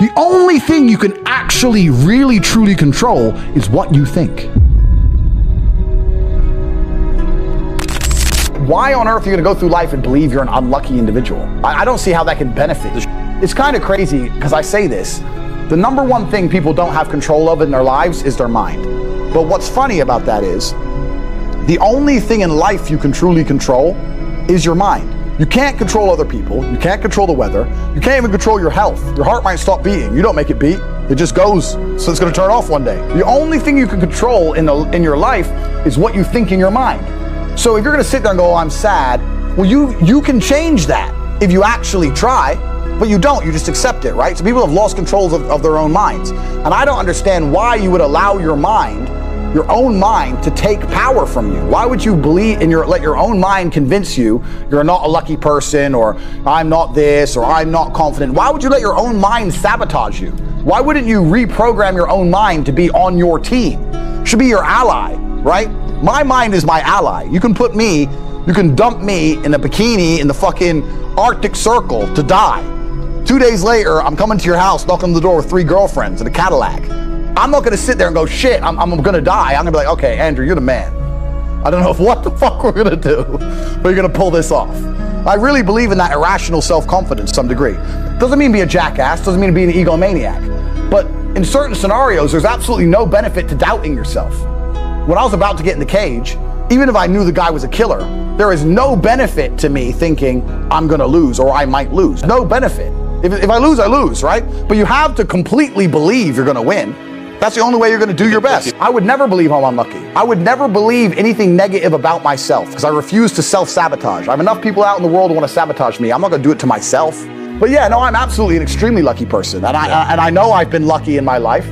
The only thing you can actually really truly control is what you think. Why on earth are you going to go through life and believe you're an unlucky individual? I don't see how that can benefit. It's kind of crazy because I say this. The number one thing people don't have control of in their lives is their mind. But what's funny about that is the only thing in life you can truly control is your mind. You can't control other people. You can't control the weather. You can't even control your health. Your heart might stop beating. You don't make it beat. It just goes, so it's going to turn off one day. The only thing you can control in your life is what you think in your mind. So if you're going to sit there and go, oh, I'm sad, well, you can change that if you actually try, but you don't. You just accept it, right? So people have lost control of their own minds. And I don't understand why you would allow your own mind to take power from you. Why would you let your own mind convince you you're not a lucky person, or I'm not this, or I'm not confident? Why would you let your own mind sabotage you? Why wouldn't you reprogram your own mind to be on your team? It should be your ally, right? My mind is my ally. You can dump me in a bikini in the fucking Arctic Circle to die. 2 days later, I'm coming to your house, knocking on the door with 3 girlfriends in a Cadillac. I'm not going to sit there and go, shit, I'm going to die. I'm going to be like, okay, Andrew, you're the man. I don't know what the fuck we're going to do, but you're going to pull this off. I really believe in that irrational self-confidence to some degree. Doesn't mean be a jackass, doesn't mean be an egomaniac. But in certain scenarios, there's absolutely no benefit to doubting yourself. When I was about to get in the cage, even if I knew the guy was a killer, there is no benefit to me thinking I'm going to lose or I might lose. No benefit. If I lose, right? But you have to completely believe you're going to win. That's the only way you're going to do your best. I would never believe I'm unlucky. I would never believe anything negative about myself because I refuse to self-sabotage. I have enough people out in the world who want to sabotage me. I'm not going to do it to myself. But yeah, no, I'm absolutely an extremely lucky person. And I know I've been lucky in my life.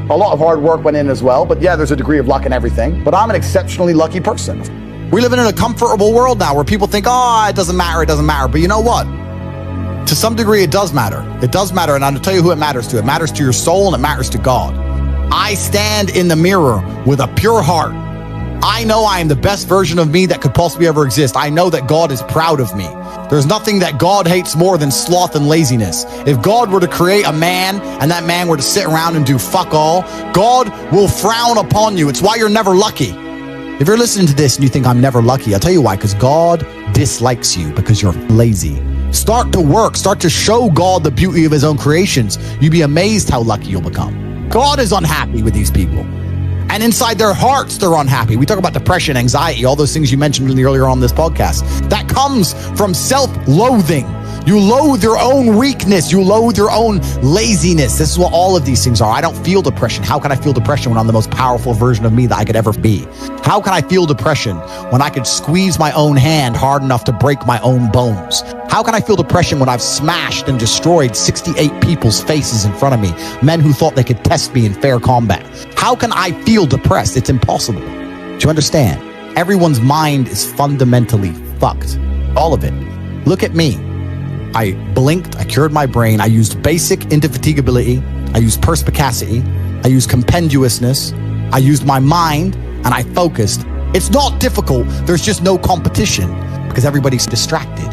A lot of hard work went in as well. But yeah, there's a degree of luck in everything. But I'm an exceptionally lucky person. We live in a comfortable world now where people think, oh, it doesn't matter. But you know what? To some degree, it does matter. It does matter. And I'll tell you who it matters to. It matters to your soul and it matters to God. I stand in the mirror with a pure heart. I know I am the best version of me that could possibly ever exist. I know that God is proud of me. There's nothing that God hates more than sloth and laziness. If God were to create a man and that man were to sit around and do fuck all, God will frown upon you. It's why you're never lucky. If you're listening to this and you think I'm never lucky, I'll tell you why, because God dislikes you because you're lazy. Start to work. Start to show God the beauty of his own creations. You'd be amazed how lucky you'll become. God is unhappy with these people. And inside their hearts, they're unhappy. We talk about depression, anxiety, all those things you mentioned earlier on this podcast. That comes from self-loathing. You loathe your own weakness. You loathe your own laziness. This is what all of these things are. I don't feel depression. How can I feel depression when I'm the most powerful version of me that I could ever be? How can I feel depression when I could squeeze my own hand hard enough to break my own bones? How can I feel depression when I've smashed and destroyed 68 people's faces in front of me, men who thought they could test me in fair combat? How can I feel depressed? It's impossible. Do you understand? Everyone's mind is fundamentally fucked. All of it. Look at me. I blinked, I cured my brain, I used basic indefatigability, I used perspicacity, I used compendiousness, I used my mind, and I focused. It's not difficult, there's just no competition because everybody's distracted.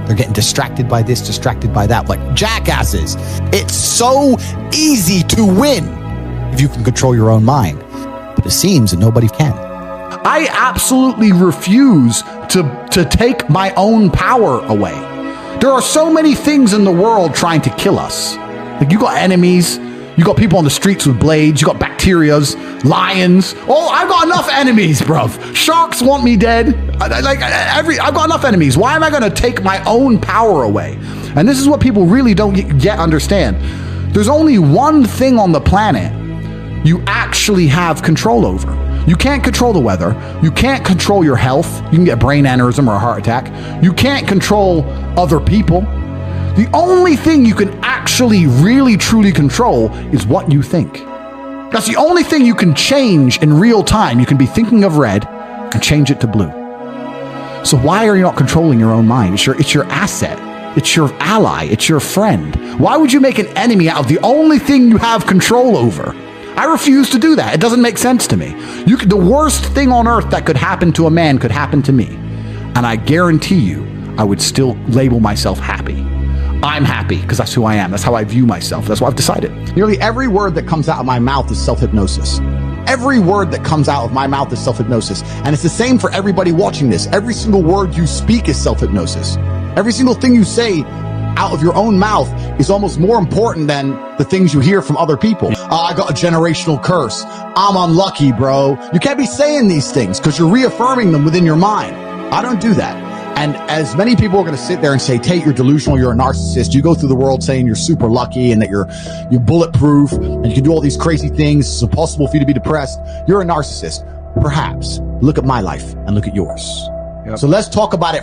They're getting distracted by this, distracted by that, like jackasses. It's so easy to win if you can control your own mind, but it seems that nobody can. I absolutely refuse to take my own power away. There are so many things in the world trying to kill us. Like you got enemies, you got people on the streets with blades, you got bacterias, lions. Oh, I've got enough enemies, bruv. Sharks want me dead. I've got enough enemies. Why am I going to take my own power away? And this is what people really don't yet understand. There's only one thing on the planet you actually have control over. You can't control the weather. You can't control your health. You can get a brain aneurysm or a heart attack. You can't control other people. The only thing you can actually really truly control is what you think. That's the only thing you can change in real time. You can be thinking of red and change it to blue. So why are you not controlling your own mind? It's your asset. It's your ally. It's your friend. Why would you make an enemy out of the only thing you have control over? I refuse to do that. It doesn't make sense to me. The worst thing on earth that could happen to a man could happen to me. And I guarantee you, I would still label myself happy. I'm happy because that's who I am. That's how I view myself. That's what I've decided. Nearly every word that comes out of my mouth is self-hypnosis. Every word that comes out of my mouth is self-hypnosis. And it's the same for everybody watching this. Every single word you speak is self-hypnosis. Every single thing you say out of your own mouth is almost more important than the things you hear from other people. I got a generational curse. I'm unlucky, bro. You can't be saying these things because you're reaffirming them within your mind. I don't do that. And as many people are going to sit there and say, Tate, you're delusional, you're a narcissist. You go through the world saying you're super lucky and that you're bulletproof and you can do all these crazy things. It's impossible for you to be depressed. You're a narcissist. Perhaps. Look at my life and look at yours. Yep. So let's talk about it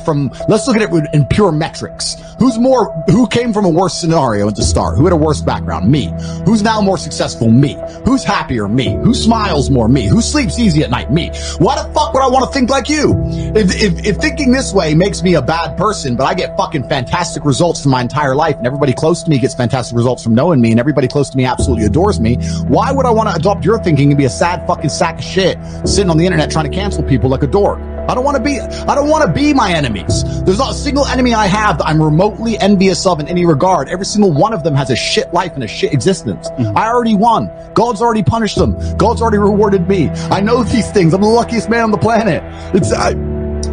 let's look at it in pure metrics. Who came from a worse scenario at the start? Who had a worse background? Me. Who's now more successful? Me. Who's happier? Me. Who smiles more? Me. Who sleeps easy at night? Me. Why the fuck would I want to think like you? If thinking this way makes me a bad person, but I get fucking fantastic results from my entire life and everybody close to me gets fantastic results from knowing me and everybody close to me absolutely adores me, why would I want to adopt your thinking and be a sad fucking sack of shit sitting on the internet trying to cancel people like a dork? I don't want to be my enemies. There's not a single enemy I have that I'm remotely envious of in any regard. Every single one of them has a shit life and a shit existence. Mm-hmm. I already won. God's already punished them. God's already rewarded me. I know these things. I'm the luckiest man on the planet.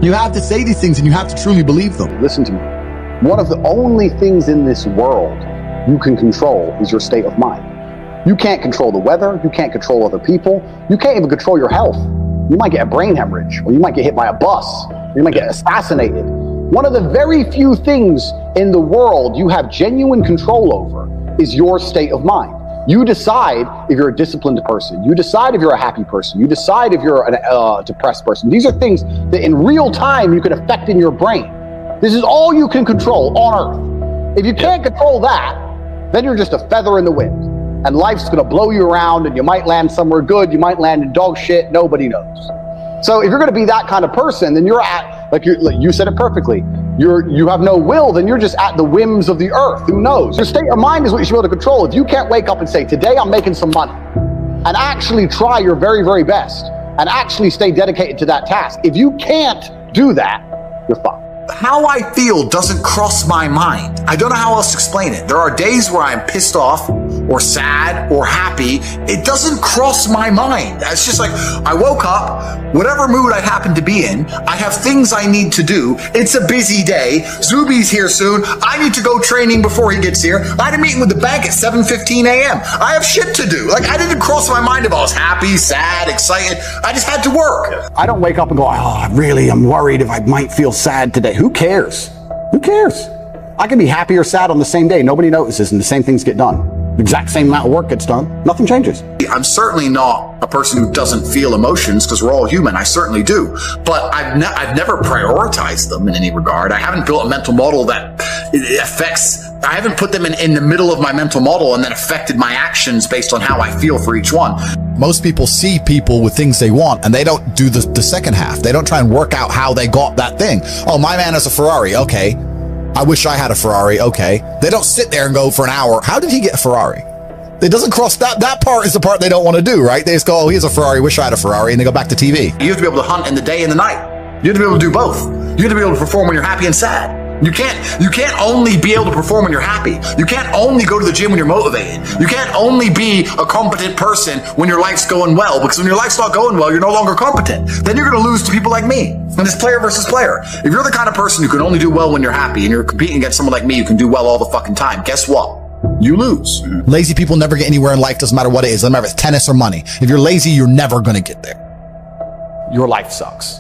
You have to say these things and you have to truly believe them. Listen to me. One of the only things in this world you can control is your state of mind. You can't control the weather. You can't control other people. You can't even control your health. You might get a brain hemorrhage, or you might get hit by a bus, or you might get assassinated. One of the very few things in the world you have genuine control over is your state of mind. You decide if you're a disciplined person. You decide if you're a happy person. You decide if you're a depressed person. These are things that in real time you can affect in your brain. This is all you can control on Earth. If you can't control that, then you're just a feather in the wind. And life's gonna blow you around and you might land somewhere good, you might land in dog shit, nobody knows. So if you're gonna be that kind of person, then you're like you said it perfectly, you have no will, then you're just at the whims of the earth, who knows? Your state of mind is what you should be able to control. If you can't wake up and say, today I'm making some money, and actually try your very, very best, and actually stay dedicated to that task, if you can't do that, you're fucked. How I feel doesn't cross my mind. I don't know how else to explain it. There are days where I'm pissed off or sad or happy. It doesn't cross my mind. It's just like I woke up, whatever mood I happen to be in, I have things I need to do. It's a busy day. Zuby's here soon. I need to go training before he gets here. I had a meeting with the bank at 7:15 a.m. I have shit to do. Like, I didn't cross my mind if I was happy, sad, excited. I just had to work. I don't wake up and go, I'm worried if I might feel sad today. Who cares? Who cares? I can be happy or sad on the same day. Nobody notices and the same things get done. The exact same amount of work gets done. Nothing changes. I'm certainly not a person who doesn't feel emotions because we're all human. I certainly do. But I've never prioritized them in any regard. I haven't built a mental model that affects, I haven't put them in the middle of my mental model and then affected my actions based on how I feel for each one. Most people see people with things they want and they don't do the second half. They don't try and work out how they got that thing. Oh, my man has a Ferrari. Okay. I wish I had a Ferrari. Okay. They don't sit there and go for an hour. How did he get a Ferrari? It doesn't cross that part is the part they don't want to do, right? They just go, oh, he has a Ferrari. Wish I had a Ferrari. And they go back to TV. You have to be able to hunt in the day and the night. You have to be able to do both. You have to be able to perform when you're happy and sad. You can't only be able to perform when you're happy. You can't only go to the gym when you're motivated. You can't only be a competent person when your life's going well, because when your life's not going well, you're no longer competent. Then you're going to lose to people like me. And it's player versus player. If you're the kind of person who can only do well when you're happy and you're competing against someone like me who can do well all the fucking time, guess what? You lose. Lazy people never get anywhere in life, doesn't matter what it is. Doesn't matter if it's tennis or money. If you're lazy, you're never going to get there. Your life sucks.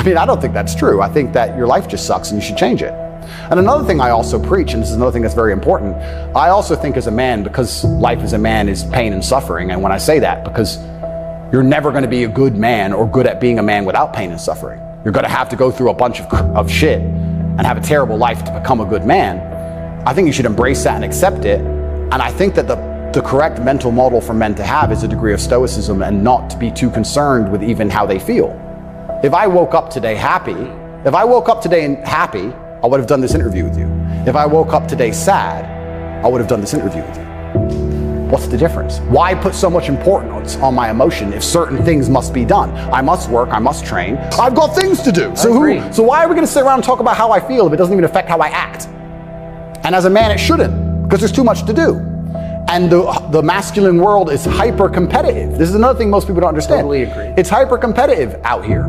I don't think that's true. I think that your life just sucks and you should change it. And another thing I also preach, and this is another thing that's very important, I also think as a man, because life as a man is pain and suffering, and when I say that, because you're never going to be a good man or good at being a man without pain and suffering. You're going to have to go through a bunch of shit and have a terrible life to become a good man. I think you should embrace that and accept it. And I think that the correct mental model for men to have is a degree of stoicism and not to be too concerned with even how they feel. If I woke up today happy, I would have done this interview with you. If I woke up today sad, I would have done this interview with you. What's the difference? Why put so much importance on my emotion if certain things must be done? I must work, I must train. I've got things to do. So why are we going to sit around and talk about how I feel if it doesn't even affect how I act? And as a man, it shouldn't, because there's too much to do. And the masculine world is hyper competitive. This is another thing most people don't understand. Totally agree. It's hyper competitive out here.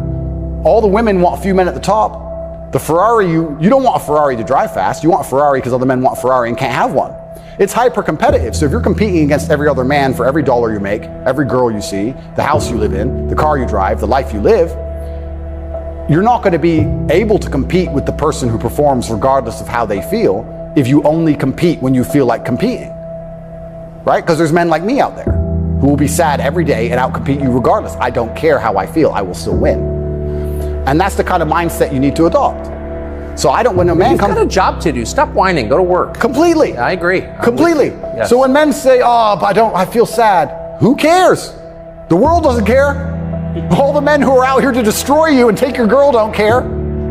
All the women want a few men at the top. The Ferrari, you don't want a Ferrari to drive fast. You want a Ferrari because other men want a Ferrari and can't have one. It's hyper competitive. So if you're competing against every other man for every dollar you make, every girl you see, the house you live in, the car you drive, the life you live, you're not going to be able to compete with the person who performs regardless of how they feel if you only compete when you feel like competing. Right? Because there's men like me out there who will be sad every day and outcompete you regardless. I don't care how I feel, I will still win. And that's the kind of mindset you need to adopt. So I don't, when a man comes— You've got a job to do. Stop whining, go to work. Completely. I agree. Completely. Yes. So when men say, oh, but I feel sad, who cares? The world doesn't care. All the men who are out here to destroy you and take your girl don't care.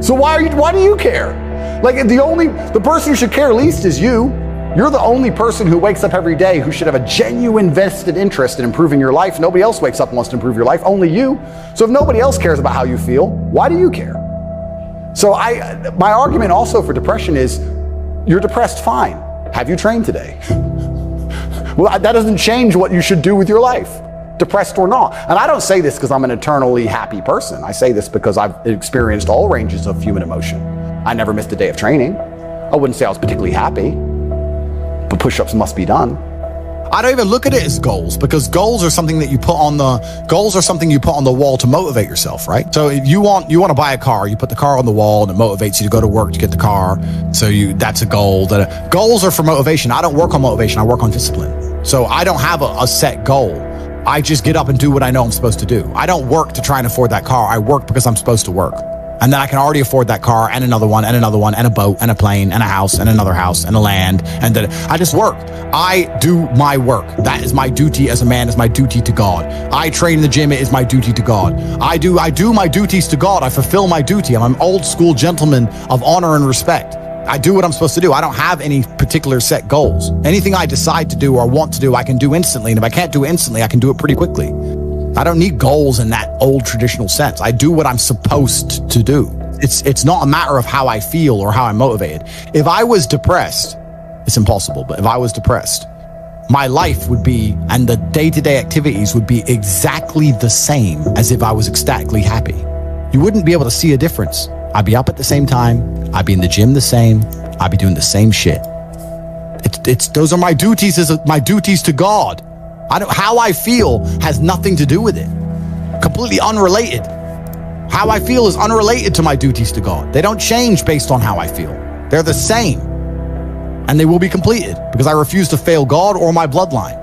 So why do you care? Like the person who should care least is you. You're the only person who wakes up every day who should have a genuine vested interest in improving your life. Nobody else wakes up and wants to improve your life, only you. So if nobody else cares about how you feel, why do you care? So my argument also for depression is, you're depressed, fine. Have you trained today? Well, that doesn't change what you should do with your life, depressed or not. And I don't say this because I'm an eternally happy person. I say this because I've experienced all ranges of human emotion. I never missed a day of training. I wouldn't say I was particularly happy, but push-ups must be done. I don't even look at it as goals, because goals are something that you put on the wall to motivate yourself, right? So if you want to buy a car, you put the car on the wall and it motivates you to go to work to get the car. So that's a goal. Goals are for motivation. I don't work on motivation. I work on discipline. So I don't have a set goal. I just get up and do what I know I'm supposed to do. I don't work to try and afford that car. I work because I'm supposed to work. And then I can already afford that car and another one and another one and a boat and a plane and a house and another house and a land. And then I just work. I do my work. That is my duty as a man, is my duty to God. I train in the gym. It is my duty to God. I do my duties to God. I fulfill my duty. I'm an old school gentleman of honor and respect. I do what I'm supposed to do. I don't have any particular set goals. Anything I decide to do or want to do, I can do instantly. And if I can't do it instantly, I can do it pretty quickly. I don't need goals in that old traditional sense. I do what I'm supposed to do. It's not a matter of how I feel or how I'm motivated. If I was depressed, it's impossible, but if I was depressed, my life would be, and the day-to-day activities would be exactly the same as if I was ecstatically happy. You wouldn't be able to see a difference. I'd be up at the same time. I'd be in the gym the same. I'd be doing the same shit. Those are my duties to God. How I feel has nothing to do with it. Completely unrelated. How I feel is unrelated to my duties to God. They don't change based on how I feel. They're the same. And they will be completed because I refuse to fail God or my bloodline.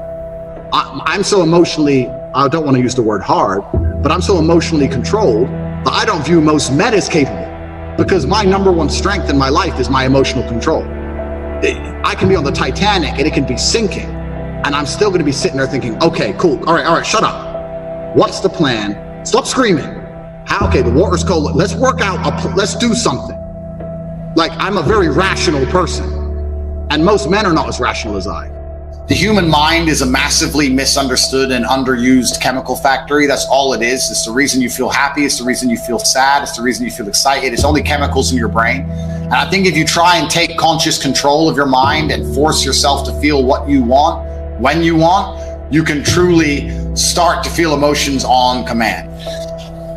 I'm so emotionally, I don't want to use the word hard, but I'm so emotionally controlled that I don't view most men as capable, because my number one strength in my life is my emotional control. I can be on the Titanic and it can be sinking, and I'm still going to be sitting there thinking, okay, cool. All right, shut up. What's the plan? Stop screaming. Okay, the water's cold. Let's work out. Let's do something. Like, I'm a very rational person, and most men are not as rational as I. The human mind is a massively misunderstood and underused chemical factory. That's all it is. It's the reason you feel happy. It's the reason you feel sad. It's the reason you feel excited. It's only chemicals in your brain. And I think if you try and take conscious control of your mind and force yourself to feel what you want, when you want, you can truly start to feel emotions on command.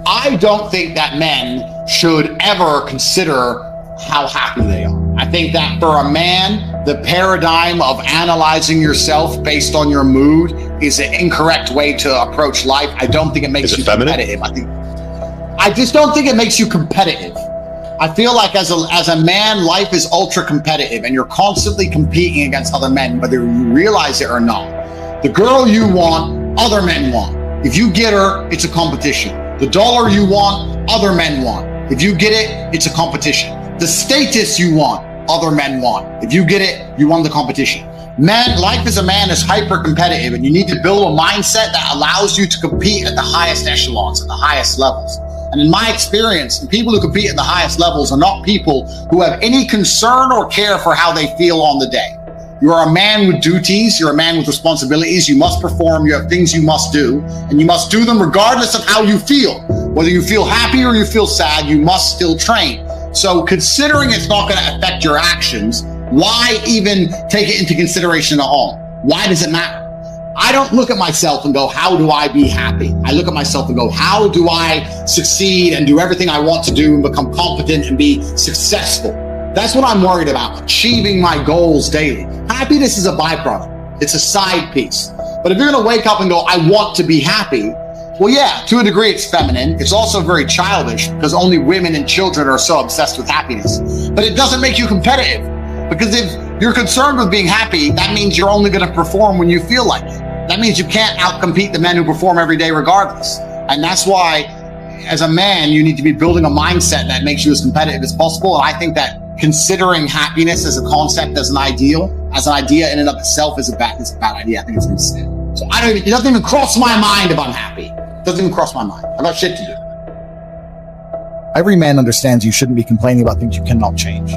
I don't think that men should ever consider how happy they are. I think that for a man, the paradigm of analyzing yourself based on your mood is an incorrect way to approach life. I don't think it makes you competitive. I just don't think it makes you competitive. I feel like as a man, life is ultra competitive and you're constantly competing against other men, whether you realize it or not. The girl you want, other men want. If you get her, it's a competition. The dollar you want, other men want. If you get it, it's a competition. The status you want, other men want. If you get it, you won the competition. Man, life as a man is hyper competitive, and you need to build a mindset that allows you to compete at the highest echelons, at the highest levels. And in my experience, the people who compete at the highest levels are not people who have any concern or care for how they feel on the day. You are a man with duties. You're a man with responsibilities. You must perform. You have things you must do, and you must do them regardless of how you feel. Whether you feel happy or you feel sad, you must still train. So considering it's not going to affect your actions Why even take it into consideration at all? Why does it matter? I don't look at myself and go, how do I be happy? I look at myself and go, how do I succeed and do everything I want to do and become competent and be successful? That's what I'm worried about, achieving my goals daily. Happiness is a byproduct. It's a side piece. But if you're going to wake up and go, I want to be happy, well, yeah, to a degree it's feminine. It's also very childish because only women and children are so obsessed with happiness. But it doesn't make you competitive, because if you're concerned with being happy, that means you're only going to perform when you feel like it. That means you can't outcompete the men who perform every day regardless. And that's why, as a man, you need to be building a mindset that makes you as competitive as possible. And I think that considering happiness as a concept, as an idea in and of itself is a bad idea. I think it's insane. So it doesn't even cross my mind if I'm happy. It doesn't even cross my mind. I've got shit to do. Every man understands you shouldn't be complaining about things you cannot change.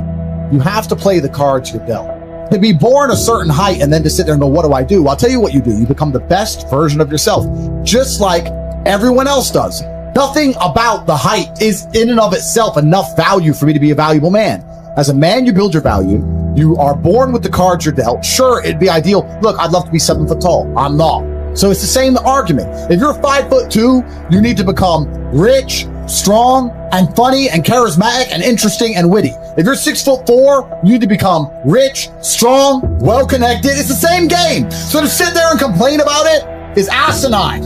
You have to play the cards you're dealt. To be born a certain height and then to sit there and go, what do I do? I'll tell you what you do. You become the best version of yourself, just like everyone else does. Nothing about the height is in and of itself enough value for me to be a valuable man. As a man, you build your value. You are born with the cards you're dealt. Sure, it'd be ideal. Look, I'd love to be 7 foot tall. I'm not. So it's the same argument. If you're 5'2", you need to become rich, strong, and funny, and charismatic, and interesting, and witty. If you're 6'4", you need to become rich, strong, well-connected. It's the same game. So to sit there and complain about it is asinine.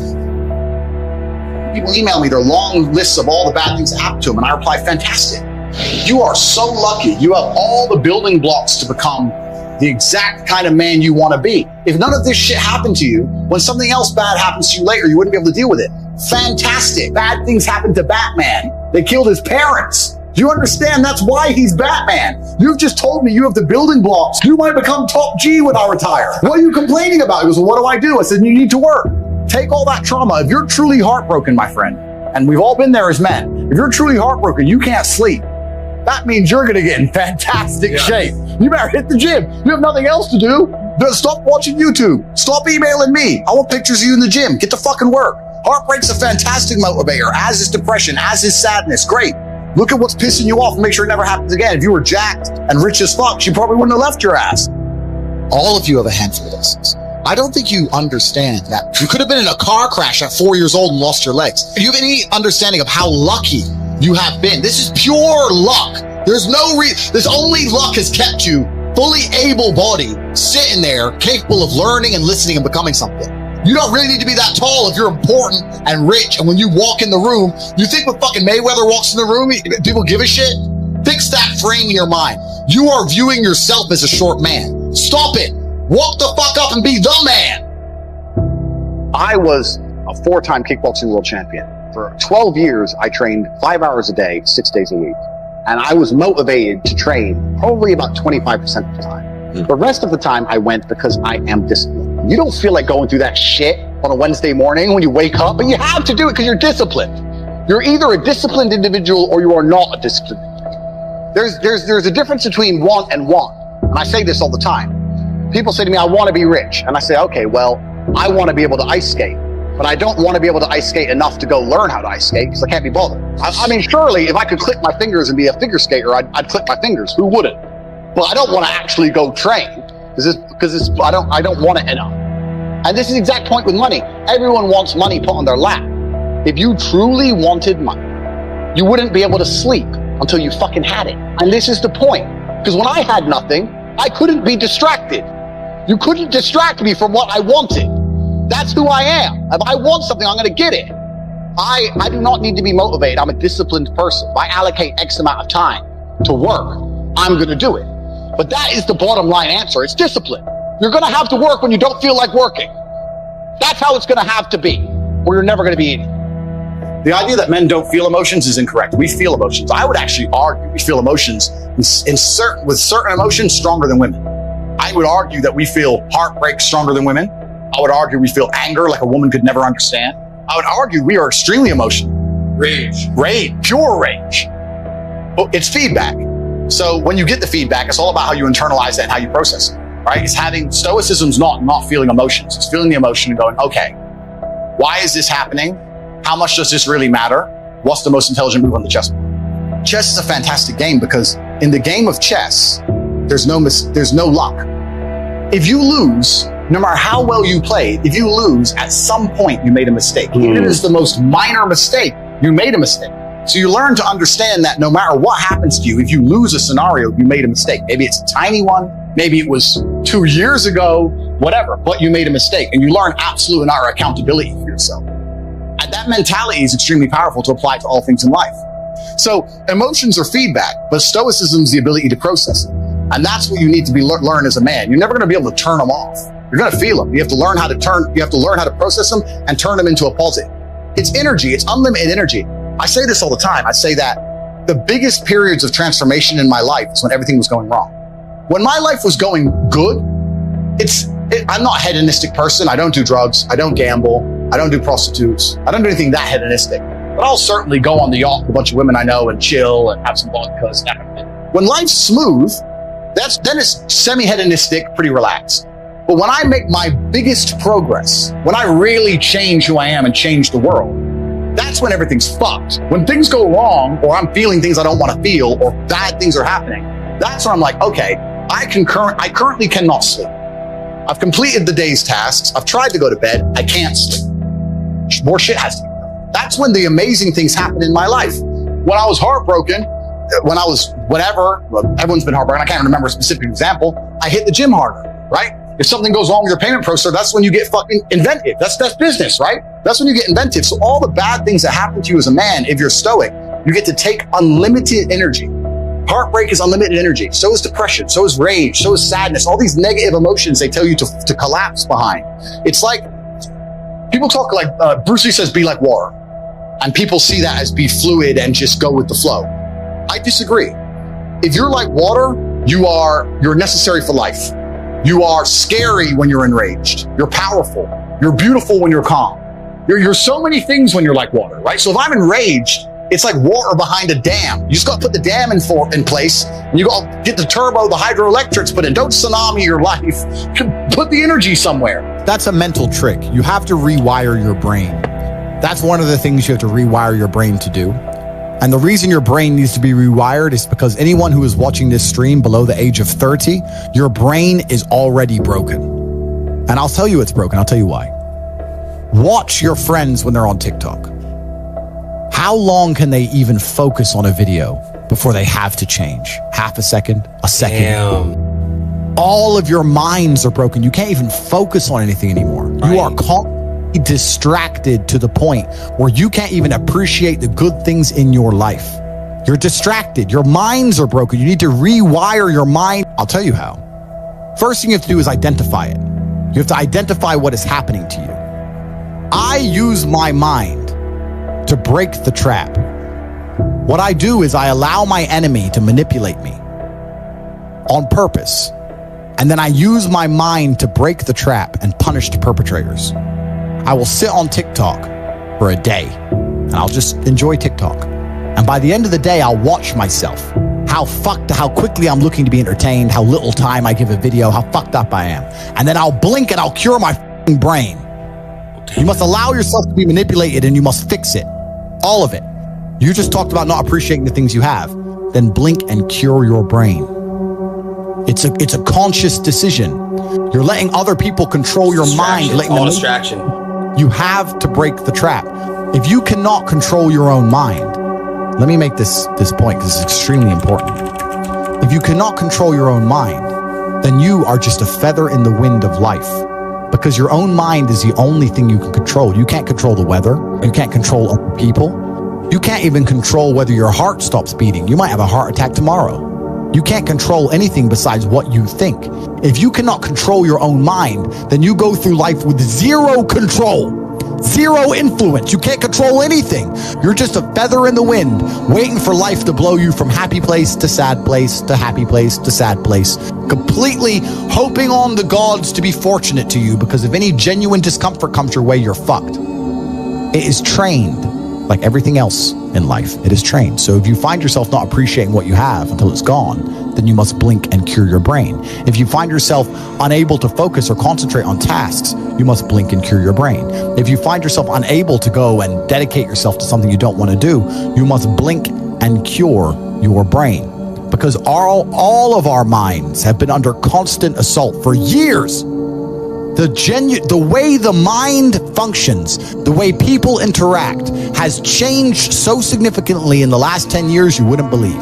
People email me their long lists of all the bad things that happened to them, and I reply, fantastic. You are so lucky. You have all the building blocks to become the exact kind of man you want to be. If none of this shit happened to you, when something else bad happens to you later, you wouldn't be able to deal with it. Fantastic. Bad things happened to Batman. They killed his parents. Do you understand? That's why he's Batman. You've just told me you have the building blocks. You might become top G when I retire. What are you complaining about? He goes, well, what do I do? I said, you need to work. Take all that trauma. If you're truly heartbroken, my friend, and we've all been there as men, if you're truly heartbroken, you can't sleep. That means you're going to get in fantastic shape. You better hit the gym. You have nothing else to do. Stop watching YouTube. Stop emailing me. I want pictures of you in the gym. Get to fucking work. Heartbreak's a fantastic motivator, as is depression, as is sadness. Great. Look at what's pissing you off and make sure it never happens again. If you were jacked and rich as fuck, you probably wouldn't have left your ass. All of you have a handful of lessons. I don't think you understand that you could have been in a car crash at 4 years old and lost your legs. Do you have any understanding of how lucky you have been? This is pure luck. There's only luck has kept you fully able-bodied, sitting there, capable of learning and listening and becoming something. You don't really need to be that tall if you're important and rich. And when you walk in the room, you think when fucking Mayweather walks in the room, people give a shit? Fix that frame in your mind. You are viewing yourself as a short man. Stop it. Walk the fuck up and be the man. I was a 4-time kickboxing world champion. For 12 years, I trained 5 hours a day, 6 days a week. And I was motivated to train probably about 25% of the time. The rest of the time I went because I am disciplined. You don't feel like going through that shit on a Wednesday morning when you wake up, but you have to do it because you're disciplined. You're either a disciplined individual or you are not a disciplined individual. There's a difference between want and want. And I say this all the time. People say to me, I want to be rich. And I say, okay, well, I want to be able to ice skate. But I don't want to be able to ice skate enough to go learn how to ice skate because I can't be bothered. I mean, surely if I could click my fingers and be a figure skater, I'd click my fingers. Who wouldn't? But I don't want to actually go train because I don't want it enough. And this is the exact point with money. Everyone wants money put on their lap. If you truly wanted money, you wouldn't be able to sleep until you fucking had it. And this is the point. Because when I had nothing, I couldn't be distracted. You couldn't distract me from what I wanted. That's who I am. If I want something, I'm going to get it. I do not need to be motivated. I'm a disciplined person. If I allocate X amount of time to work, I'm going to do it. But that is the bottom line answer. It's discipline. You're going to have to work when you don't feel like working. That's how it's going to have to be, or you're never going to be eating. The idea that men don't feel emotions is incorrect. We feel emotions. I would actually argue we feel emotions with certain emotions stronger than women. I would argue that we feel heartbreak stronger than women. I would argue we feel anger like a woman could never understand. I would argue we are extremely emotional. Rage, pure rage. Well, it's feedback. So when you get the feedback, it's all about how you internalize that and how you process it, right? It's having stoicism's not feeling emotions. It's feeling the emotion and going, okay, why is this happening? How much does this really matter? What's the most intelligent move on the chessboard? Chess is a fantastic game because in the game of chess, There's no luck. If you lose, no matter how well you played, if you lose, at some point you made a mistake. Even if it's the most minor mistake, you made a mistake. So you learn to understand that no matter what happens to you, if you lose a scenario, you made a mistake. Maybe it's a tiny one. Maybe it was 2 years ago, whatever, but you made a mistake, and you learn absolute and utter accountability for yourself. And that mentality is extremely powerful to apply to all things in life. So emotions are feedback, but stoicism is the ability to process it. And that's what you need to learn as a man. You're never going to be able to turn them off. You're going to feel them. You have to learn how to process them and turn them into a positive. It's energy. It's unlimited energy. I say this all the time. I say that the biggest periods of transformation in my life is when everything was going wrong. When my life was going good, I'm not a hedonistic person. I don't do drugs. I don't gamble. I don't do prostitutes. I don't do anything that hedonistic. But I'll certainly go on the yacht with a bunch of women I know and chill and have some vodka. When life's smooth, then it's semi-hedonistic, pretty relaxed. But when I make my biggest progress, when I really change who I am and change the world, that's when everything's fucked. When things go wrong, or I'm feeling things I don't want to feel, or bad things are happening, that's when I'm like, okay, I currently cannot sleep. I've completed the day's tasks. I've tried to go to bed. I can't sleep. More shit has to be done. That's when the amazing things happen in my life. When I was heartbroken, when I was whatever, everyone's been heartbroken. I can't remember a specific example. I hit the gym harder, right? If something goes wrong with your payment processor, that's when you get fucking inventive. That's business, right? That's when you get inventive. So all the bad things that happen to you as a man, if you're stoic, you get to take unlimited energy. Heartbreak is unlimited energy. So is depression. So is rage. So is sadness. All these negative emotions they tell you to collapse behind. It's like, people talk like, Bruce Lee says, be like water. And people see that as be fluid and just go with the flow. I disagree. If you're like water, you're necessary for life. You are scary when you're enraged. You're powerful. You're beautiful when you're calm. You're so many things when you're like water, right? So if I'm enraged, it's like water behind a dam. You just got to put the dam in place, and you got to get the hydroelectrics put in. Don't tsunami your life. Put the energy somewhere. That's a mental trick. You have to rewire your brain. That's one of the things you have to rewire your brain to do. And the reason your brain needs to be rewired is because anyone who is watching this stream below the age of 30, your brain is already broken. And I'll tell you it's broken. I'll tell you why. Watch your friends when they're on TikTok. How long can they even focus on a video before they have to change? Half a second, a second. Damn. All of your minds are broken. You can't even focus on anything anymore. Right. You are constantly distracted to the point where you can't even appreciate the good things in your life. You're distracted. Your minds are broken. You need to rewire your mind. I'll tell you how. First thing you have to do is identify it. You have to identify what is happening to you. I use my mind to break the trap. What I do is I allow my enemy to manipulate me on purpose. And then I use my mind to break the trap and punish the perpetrators. I will sit on TikTok for a day and I'll just enjoy TikTok. And by the end of the day, I'll watch myself. How quickly I'm looking to be entertained, how little time I give a video, how fucked up I am. And then I'll blink and I'll cure my brain. You must allow yourself to be manipulated and you must fix it. All of it. You just talked about not appreciating the things you have. Then blink and cure your brain. It's a conscious decision. You're letting other people control your mind. You're letting them distraction. You have to break the trap. If you cannot control your own mind, let me make this point because it's extremely important. If you cannot control your own mind, then you are just a feather in the wind of life. Because your own mind is the only thing you can control. You can't control the weather. You can't control other people. You can't even control whether your heart stops beating. You might have a heart attack tomorrow. You can't control anything besides what you think. If you cannot control your own mind, then you go through life with zero control, zero influence. You can't control anything. You're just a feather in the wind, waiting for life to blow you from happy place to sad place to happy place to sad place, completely hoping on the gods to be fortunate to you, because if any genuine discomfort comes your way, you're fucked. It is trained. Like everything else in life, it is trained. So if you find yourself not appreciating what you have until it's gone, then you must blink and cure your brain. If you find yourself unable to focus or concentrate on tasks, you must blink and cure your brain. If you find yourself unable to go and dedicate yourself to something you don't want to do, you must blink and cure your brain. because all of our minds have been under constant assault for years. The way the mind functions, the way people interact has changed so significantly in the last 10 years you wouldn't believe.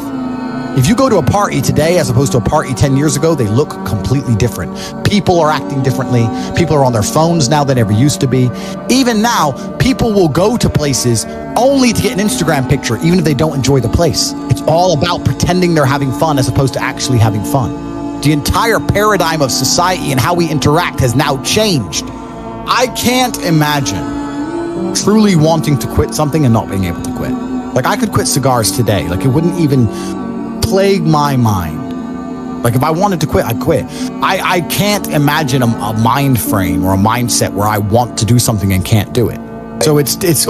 If you go to a party today as opposed to a party 10 years ago, they look completely different. People are acting differently. People are on their phones now than ever used to be. Even now, people will go to places only to get an Instagram picture, even if they don't enjoy the place. It's all about pretending they're having fun as opposed to actually having fun. The entire paradigm of society and how we interact has now changed. I can't imagine truly wanting to quit something and not being able to quit. Like, I could quit cigars today. Like, it wouldn't even plague my mind. Like, if I wanted to quit, I'd quit. I can't imagine a mind frame or a mindset where I want to do something and can't do it. So it's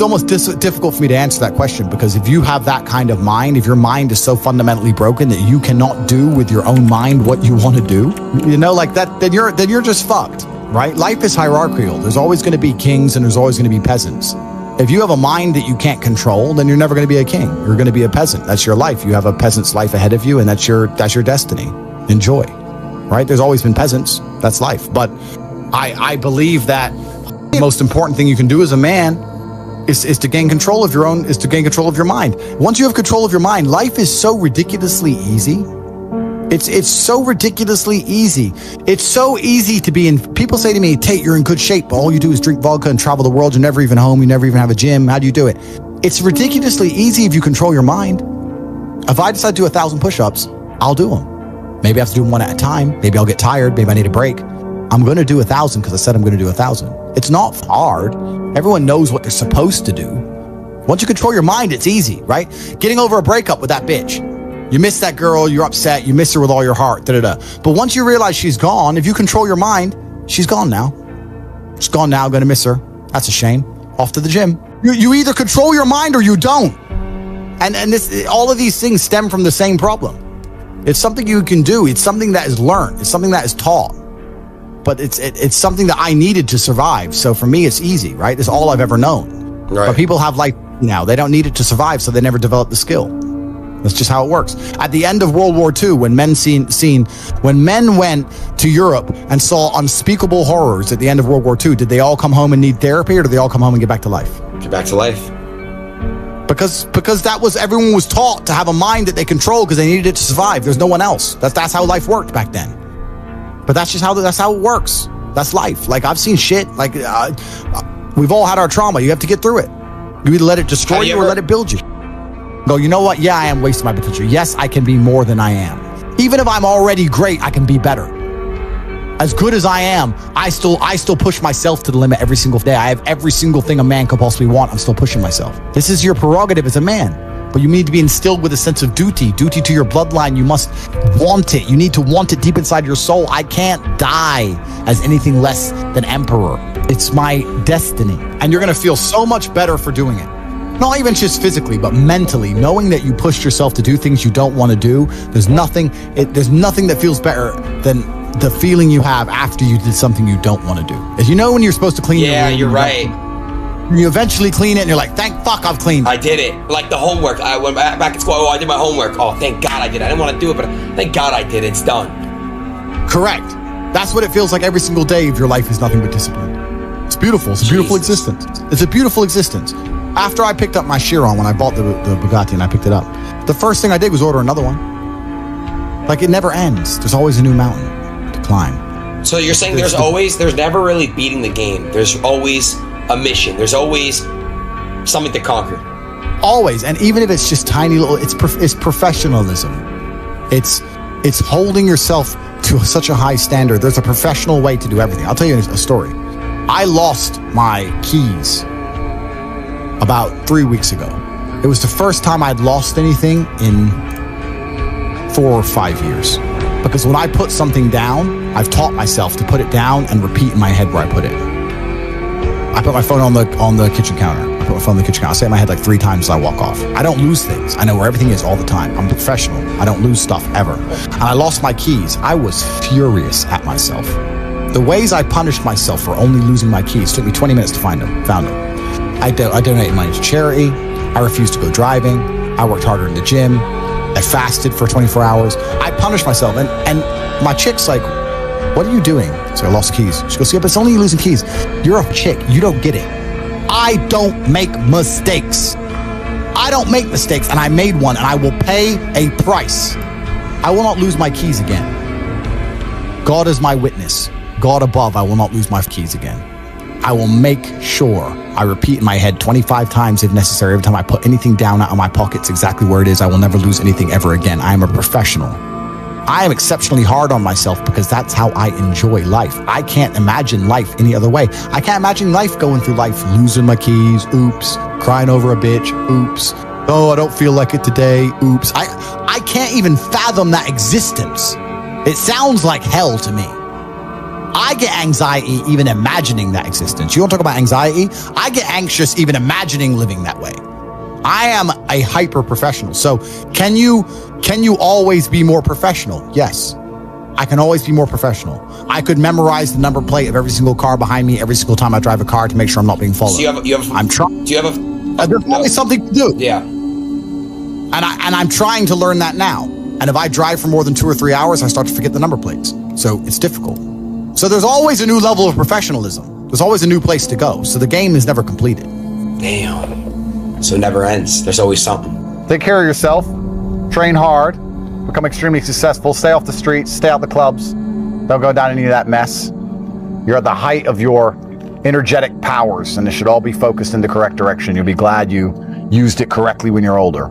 almost difficult for me to answer that question, because if you have that kind of mind, if your mind is so fundamentally broken that you cannot do with your own mind what you want to do, you know, like that, then you're just fucked, right? Life is hierarchical. There's always going to be kings and there's always going to be peasants. If you have a mind that you can't control, then you're never going to be a king. You're going to be a peasant. That's your life. You have a peasant's life ahead of you, and that's your destiny. Enjoy, right? There's always been peasants. That's life. But I believe that the most important thing you can do as a man is to gain control of your mind. Once you have control of your mind, life is so ridiculously easy. It's so ridiculously easy. It's so easy to be in. People say to me, Tate, you're in good shape, but all you do is drink vodka and travel the world. You're never even home. You never even have a gym. How do you do it? It's ridiculously easy if you control your mind. If I decide to do 1,000 push-ups, I'll do them. Maybe I have to do them one at a time. Maybe I'll get tired. Maybe I need a break. I'm going to do 1,000 because I said I'm going to do 1,000. It's not hard. Everyone knows what they're supposed to do. Once you control your mind, it's easy, right? Getting over a breakup with that bitch. You miss that girl, you're upset, you miss her with all your heart, But once you realize she's gone, if you control your mind, she's gone now. She's gone now, gonna miss her. That's a shame. Off to the gym. You either control your mind or you don't. And all of these things stem from the same problem. It's something you can do. It's something that is learned. It's something that is taught. But it's something that I needed to survive. So for me, it's easy, right? It's all I've ever known. Right. But people have life now. They don't need it to survive, so they never develop the skill. That's just how it works. At the end of World War II, when men went to Europe and saw unspeakable horrors at the end of World War II, did they all come home and need therapy, or did they all come home and get back to life? Get back to life. Because everyone was taught to have a mind that they control because they needed it to survive. There's no one else. That's how life worked back then. But that's how it works. That's life. Like, I've seen shit. Like, we've all had our trauma. You have to get through it. You either let it destroy you or let it build you. Go, you know what? Yeah, I am wasting my potential. Yes, I can be more than I am. Even if I'm already great, I can be better. As good as I am, I still push myself to the limit every single day. I have every single thing a man could possibly want. I'm still pushing myself. This is your prerogative as a man. But you need to be instilled with a sense of duty to your bloodline. You must want it. You need to want it deep inside your soul. I can't die as anything less than emperor. It's my destiny. And you're going to feel so much better for doing it. Not even just physically, but mentally, knowing that you pushed yourself to do things you don't want to do. There's nothing that feels better than the feeling you have after you did something you don't want to do. As you know, when you're supposed to clean your room. Yeah, you're right. You eventually clean it and you're like, thank fuck I've cleaned it. I did it. Like the homework. I went back at school. Oh, I did my homework. Oh, thank God I did it. I didn't want to do it, but thank God I did it. It's done. Correct. That's what it feels like every single day if your life is nothing but discipline. It's beautiful. It's a beautiful existence. It's a beautiful existence. After I picked up my Chiron, when I bought the Bugatti and I picked it up, the first thing I did was order another one. Like, it never ends. There's always a new mountain to climb. So you're saying there's never really beating the game. There's always a mission. There's always something to conquer. Always. And even if it's just tiny little, it's professionalism. It's holding yourself to such a high standard. There's a professional way to do everything. I'll tell you a story. I lost my keys about 3 weeks ago. It was the first time I'd lost anything in 4 or 5 years. Because when I put something down, I've taught myself to put it down and repeat in my head where I put it. I put my phone on the kitchen counter. I put my phone on the kitchen counter. I say it in my head like 3 times as I walk off. I don't lose things. I know where everything is all the time. I'm professional. I don't lose stuff ever. And I lost my keys. I was furious at myself. The ways I punished myself for only losing my keys took me 20 minutes to find them. Found them. I donated money to charity. I refused to go driving. I worked harder in the gym. I fasted for 24 hours. I punished myself. And my chick's like, what are you doing? So I lost keys. She goes, yeah, but it's only you losing keys. You're a chick. You don't get it. I don't make mistakes. I don't make mistakes, and I made one, and I will pay a price. I will not lose my keys again. God is my witness. God above, I will not lose my keys again. I will make sure I repeat in my head 25 times if necessary. Every time I put anything down out of my pockets exactly where it is, I will never lose anything ever again. I am a professional. I am exceptionally hard on myself because that's how I enjoy life. I can't imagine life any other way. I can't imagine life going through life, losing my keys, oops, crying over a bitch, oops, oh, I don't feel like it today, oops. I can't even fathom that existence. It sounds like hell to me. I get anxiety even imagining that existence. You want to talk about anxiety? I get anxious even imagining living that way. I am a hyper professional. So can you always be more professional? Yes, I can always be more professional. I could memorize the number plate of every single car behind me every single time I drive a car to make sure I'm not being followed. So I'm trying. Do you have a? There's always something to do. Yeah. And I'm trying to learn that now. And if I drive for more than 2 or 3 hours, I start to forget the number plates. So it's difficult. So there's always a new level of professionalism. There's always a new place to go. So the game is never completed. Damn. So it never ends. There's always something. Take care of yourself, train hard, become extremely successful, stay off the streets, stay out the clubs, don't go down any of that mess. You're at the height of your energetic powers, and it should all be focused in the correct direction. You'll be glad you used it correctly when you're older.